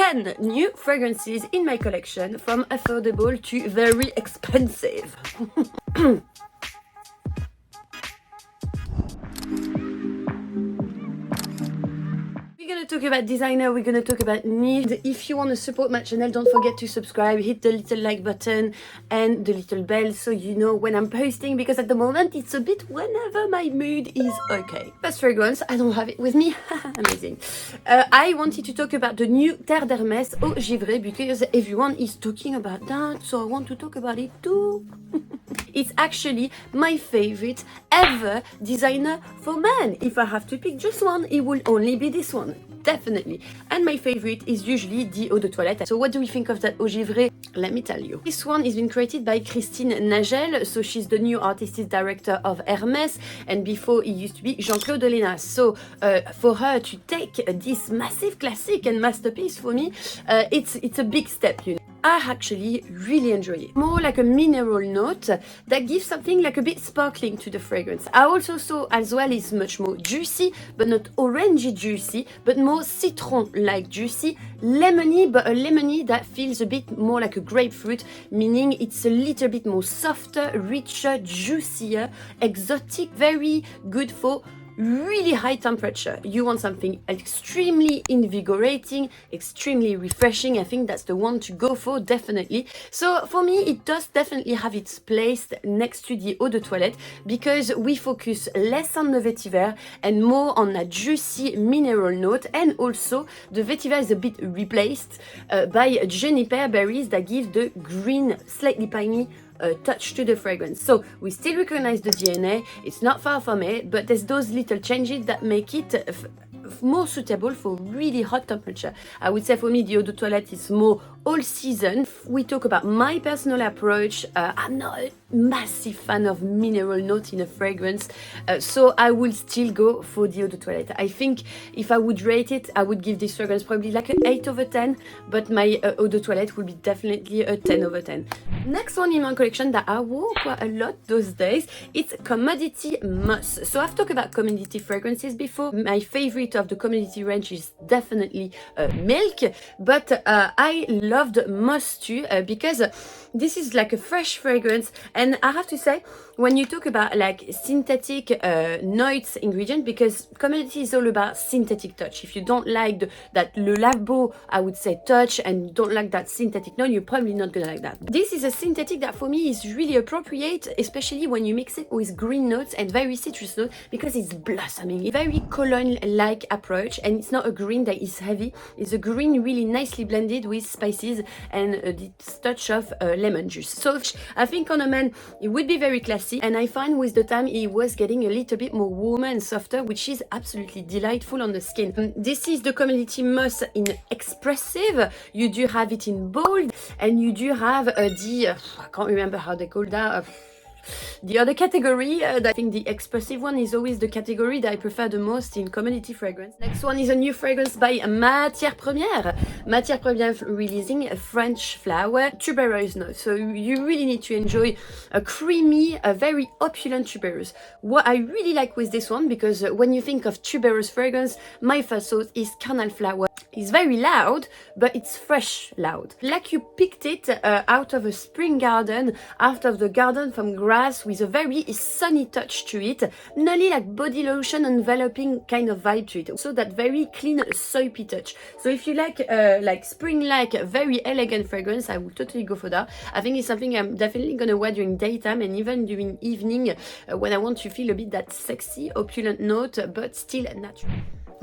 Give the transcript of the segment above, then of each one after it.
10 new fragrances in my collection, from affordable to very expensive. We're gonna talk about designer, we're gonna talk about need. If you want to support my channel, don't forget to subscribe, hit the little like button and the little bell so you know when I'm posting, because at the moment it's a bit whenever my mood is okay. First fragrance, I don't have it with me. Amazing. I wanted to talk about the new Terre d'Hermès Eau de Givrée because everyone is talking about that, so I want to talk about it too. It's actually my favorite ever designer for men. If I have to pick just one, it will only be this one. Definitely. And my favorite is usually the Eau de Toilette. So what do we think of that Eau Givrée? Let me tell you. This one has been created by Christine Nagel. So she's the new artistic director of Hermès. And before it used to be Jean-Claude Lenas. So for her to take this massive classic and masterpiece, for me, it's a big step, you know. I actually really enjoy it. More like a mineral note that gives something like a bit sparkling to the fragrance. I also saw as well is much more juicy, but not orangey juicy, but more citron-like juicy, lemony, but a lemony that feels a bit more like a grapefruit, meaning it's a little bit more softer, richer, juicier, exotic, very good for really high temperature. You want something extremely invigorating, extremely refreshing. I think that's the one to go for, definitely. So for me, it does definitely have its place next to the Eau de Toilette because we focus less on the vetiver and more on a juicy mineral note. And also the vetiver is a bit replaced by juniper berries that give the green, slightly piney touch to the fragrance. So we still recognize the DNA, it's not far from it, but there's those little changes that make it more suitable for really hot temperature. I would say for me the Eau de Toilette is more all season. We talk about my personal approach. I'm not a massive fan of mineral notes in a fragrance, so I will still go for the Eau de Toilette. I think if I would rate it, I would give this fragrance probably like an 8 over 10, but my Eau de Toilette will be definitely a 10 over 10. Next one in my collection that I wore quite a lot those days, it's Commodity Moss. So I've talked about commodity fragrances before. My favorite of the commodity range is definitely Milk, but I loved Moss too because this is like a fresh fragrance. And I have to say, when you talk about like synthetic notes ingredient, because commodity is all about synthetic touch. If you don't like that Le Labo, I would say, touch, and don't like that synthetic note, you're probably not gonna like that. This is a synthetic that for me is really appropriate, especially when you mix it with green notes and very citrus notes, because it's blossoming. It's very cologne-like approach, and it's not a green that is heavy. It's a green really nicely blended with spices and this touch of lemon juice. So I think on a man it would be very classy, and I find with the time it was getting a little bit more warmer and softer, which is absolutely delightful on the skin. This is the Commodity Moss in expressive. You do have it in bold, and you do have I can't remember how they call that. The other category, I think the expressive one is always the category that I prefer the most in commodity fragrance. Next one is a new fragrance by Matière Première. Matière Première releasing a French flower tuberose note. So you really need to enjoy a creamy, a very opulent tuberose. What I really like with this one, because when you think of tuberose fragrance, my first thought is canal flower. It's very loud, but it's fresh loud. Like you picked it out of a spring garden, out of the garden from grass, with a very sunny touch to it, nearly like body lotion enveloping kind of vibe to it. So that very clean, soapy touch. So if you like spring-like, very elegant fragrance, I would totally go for that. I think it's something I'm definitely gonna wear during daytime and even during evening when I want to feel a bit that sexy, opulent note, but still natural.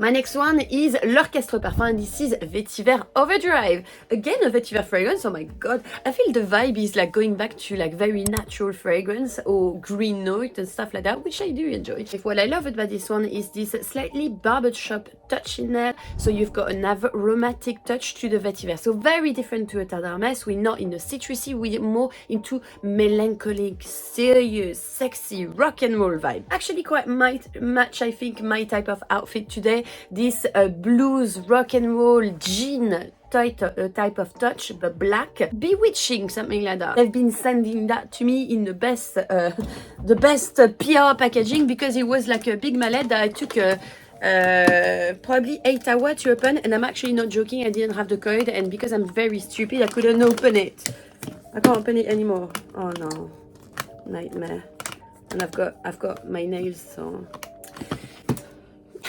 My next one is L'Orchestre Parfum. This is Vetiver Overdrive. Again, a vetiver fragrance. Oh my god. I feel the vibe is like going back to like very natural fragrance or green note and stuff like that, which I do enjoy. What I love about this one is this slightly barbershop touch in there. So you've got an aromatic touch to the vetiver. So very different to a Terre d'Hermès. We're not in the citrusy, we're more into melancholic, serious, sexy, rock and roll vibe. Actually quite match, I think, my type of outfit today. This blues, rock and roll, jean type of touch, but black, bewitching, something like that. They've been sending that to me in the best PR packaging, because it was like a big mallet that I took probably 8 hours to open, and I'm actually not joking. I didn't have the code, and because I'm very stupid, I couldn't open it. I can't open it anymore. Oh no, nightmare. And I've got my nails, so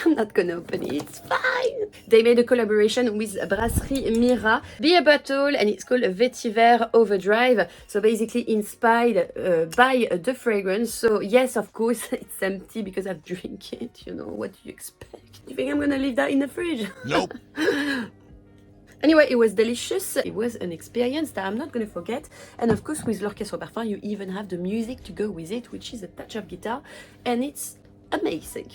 I'm not gonna open it. It's fine. They made a collaboration with Brasserie Mira beer bottle, and it's called Vetiver Overdrive. So basically inspired by the fragrance. So yes, of course, it's empty because I've drank it. You know, what do you expect? You think I'm gonna leave that in the fridge? Nope. Anyway, it was delicious. It was an experience that I'm not going to forget. And of course, with l'Orchestre Parfum, you even have the music to go with it, which is a touch of guitar. And it's amazing.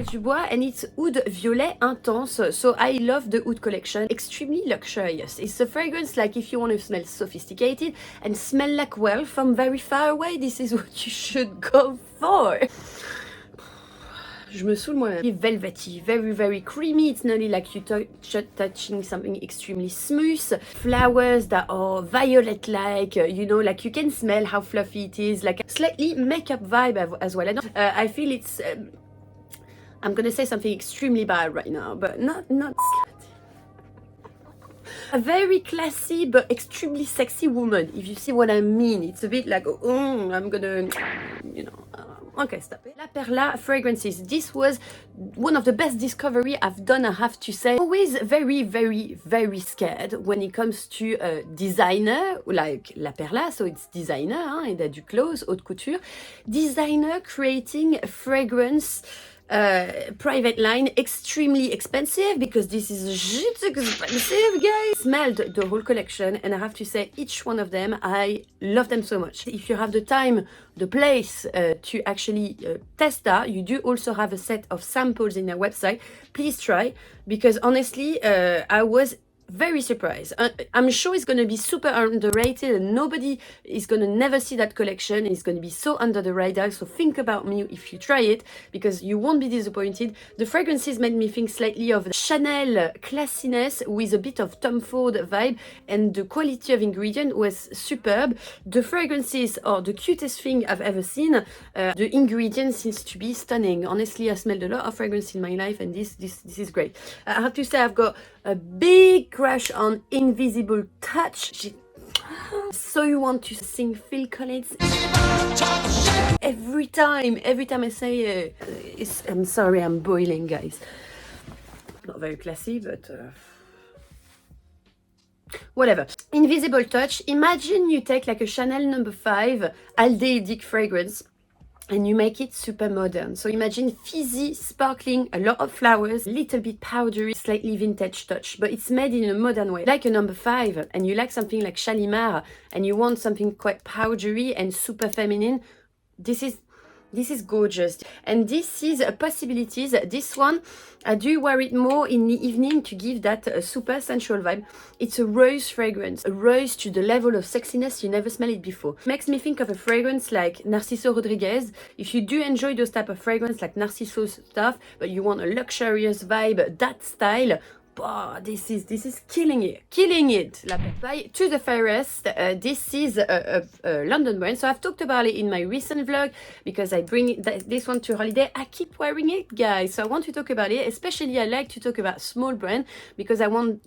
Du bois, and it's Oud Violet Intense. So I love the Oud collection. Extremely luxurious. It's a fragrance like if you want to smell sophisticated and smell like wealth from very far away, this is what you should go for. Je me saoule moi-même. Velvety, very, very creamy. It's nearly like you touching something extremely smooth. Flowers that are violet-like, you know, like you can smell how fluffy it is, like a slightly makeup vibe as well. I feel it's, I'm gonna say something extremely bad right now, but not slutty. A very classy but extremely sexy woman, if you see what I mean. It's a bit like, oh, I'm gonna, you know. Okay, stop it. La Perla fragrances. This was one of the best discovery I've done, I have to say. Always very, very, very scared when it comes to designer, like La Perla, so it's designer, hein, et du clothes, haute couture. Designer creating fragrance private line, extremely expensive, because this is shit expensive, guys. Smelled the whole collection, and I have to say each one of them, I love them so much. If you have the time, the place to actually test that, you do also have a set of samples in their website. Please try, because honestly, I was very surprised. I'm sure it's going to be super underrated and nobody is going to never see that collection. It's going to be so under the radar. So think about me if you try it, because you won't be disappointed. The fragrances made me think slightly of Chanel classiness with a bit of Tom Ford vibe, and the quality of ingredient was superb. The fragrances are the cutest thing I've ever seen. The ingredients seems to be stunning. Honestly, I smelled a lot of fragrance in my life, and this is great. I have to say I've got a big crush on Invisible Touch. So you want to sing Phil Collins every time I say I'm sorry, I'm boiling, guys. Not very classy, but whatever. Invisible Touch. Imagine you take like a Chanel No. 5 aldehydic fragrance and you make it super modern. So imagine fizzy, sparkling, a lot of flowers, little bit powdery, slightly vintage touch, but it's made in a modern way. Like a No. 5, and you like something like Shalimar, and you want something quite powdery and super feminine, this is gorgeous. And this is possibilities. This one, I do wear it more in the evening to give that super sensual vibe. It's a rose fragrance, a rose to the level of sexiness you never smelled it before. Makes me think of a fragrance like Narciso Rodriguez. If you do enjoy those type of fragrance like Narciso stuff, but you want a luxurious vibe, that style, oh, this is killing it. La Papaye to the fairest. This is a London brand, so I've talked about it in my recent vlog because I bring this one to holiday. I keep wearing it, guys, so I want to talk about it. Especially I like to talk about small brand because I want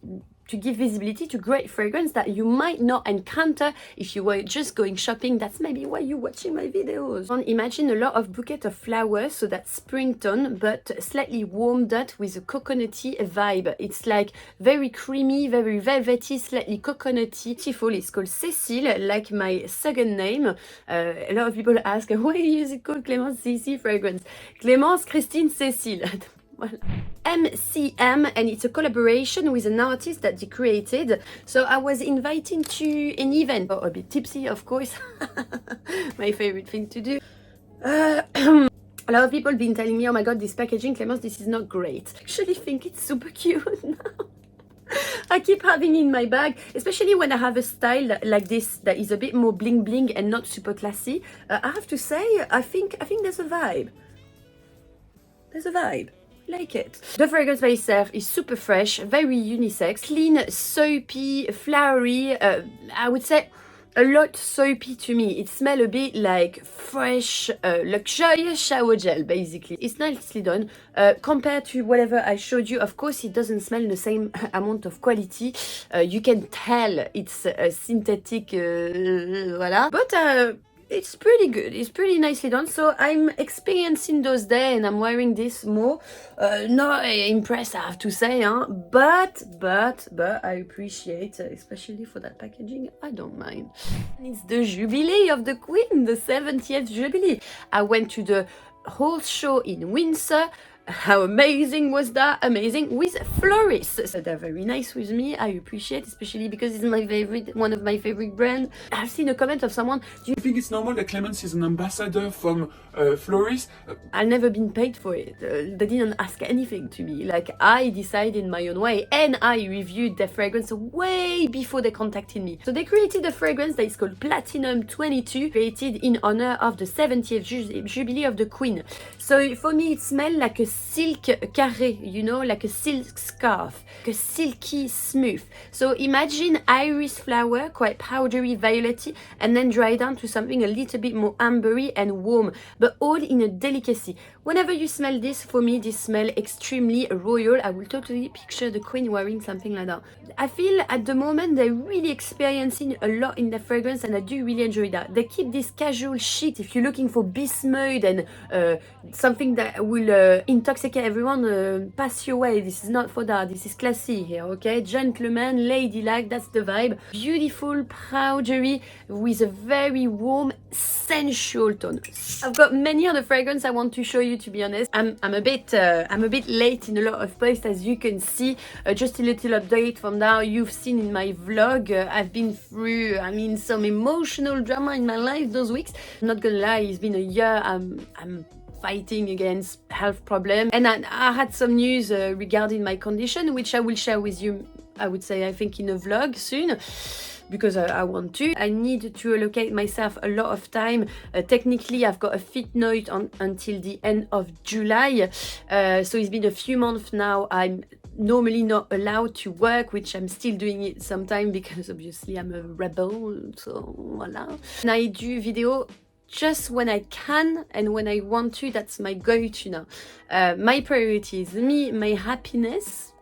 to give visibility to great fragrance that you might not encounter if you were just going shopping. That's maybe why you're watching my videos. Imagine a lot of bouquet of flowers, so that's spring tone, but slightly warmed up with a coconutty vibe. It's like very creamy, very velvety, slightly coconutty. Beautiful. It's called Cecil, like my second name. A lot of people ask, why is it called Clémence Cecil fragrance? Clémence Christine Cecil. MCM, and it's a collaboration with an artist that they created. So I was invited to an event, a bit tipsy, of course. My favorite thing to do. A lot of people have been telling me, oh my god, this packaging, Clémence, this is not great. I actually think it's super cute now. I keep having in my bag, especially when I have a style like this that is a bit more bling bling and not super classy. I have to say, I think there's a vibe. There's a vibe. Like it. The fragrance by itself is super fresh, very unisex, clean, soapy, flowery. I would say a lot soapy to me. It smells a bit like fresh, luxurious shower gel, basically. It's nicely done. Compared to whatever I showed you, of course, it doesn't smell the same amount of quality. You can tell it's synthetic, voilà. But it's pretty good. It's pretty nicely done. So I'm experiencing those days and I'm wearing this more. Not impressed, I have to say, huh? But I appreciate, especially for that packaging, I don't mind. And it's the Jubilee of the Queen, the 70th Jubilee. I went to the horse show in Windsor. How amazing was that? Amazing with Floris. So they're very nice with me. I appreciate, especially because it's my favorite, one of my favorite brands. I've seen a comment of someone. Do you think it's normal that Clemence is an ambassador from Floris? I've never been paid for it. They didn't ask anything to me. Like, I decided my own way and I reviewed their fragrance way before they contacted me. So they created a fragrance that is called Platinum 22, created in honor of the 70th Jubilee of the Queen. So for me, it smells like a silk carré, you know, like a silk scarf, like a silky smooth. So imagine iris flower, quite powdery, violetty, and then dry down to something a little bit more ambery and warm, but all in a delicacy. Whenever you smell this, for me, this smells extremely royal. I will totally picture the Queen wearing something like that. I feel at the moment they're really experiencing a lot in their fragrance, and I do really enjoy that. They keep this casual chic. If you're looking for beast mode and something that will intoxicate everyone, pass your way. This is not for that. This is classy here, okay? Gentleman, ladylike, that's the vibe. Beautiful powdery with a very warm, sensual tone. I've got many other fragrances I want to show you, to be honest. I'm a bit late in a lot of posts, as you can see. Just a little update from now. You've seen in my vlog, I've been through, some emotional drama in my life those weeks. I'm not gonna lie, it's been a year. I'm fighting against health problem, and I had some news regarding my condition, which I will share with you, I would say, I think, in a vlog soon, because I want to. I need to allocate myself a lot of time. Technically, I've got a fit note until the end of July, so it's been a few months now. I'm normally not allowed to work, which I'm still doing it sometimes because obviously I'm a rebel, so voila. And I do video just when I can and when I want to. That's my go-to now. My priority is me, my happiness.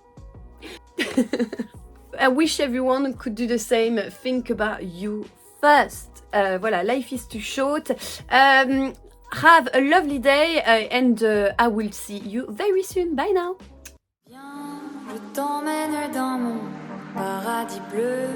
I wish everyone could do the same. Think about you first. Voilà, life is too short. Have a lovely day and I will see you very soon. Bye now. Viens, je t'emmène dans mon paradis bleu.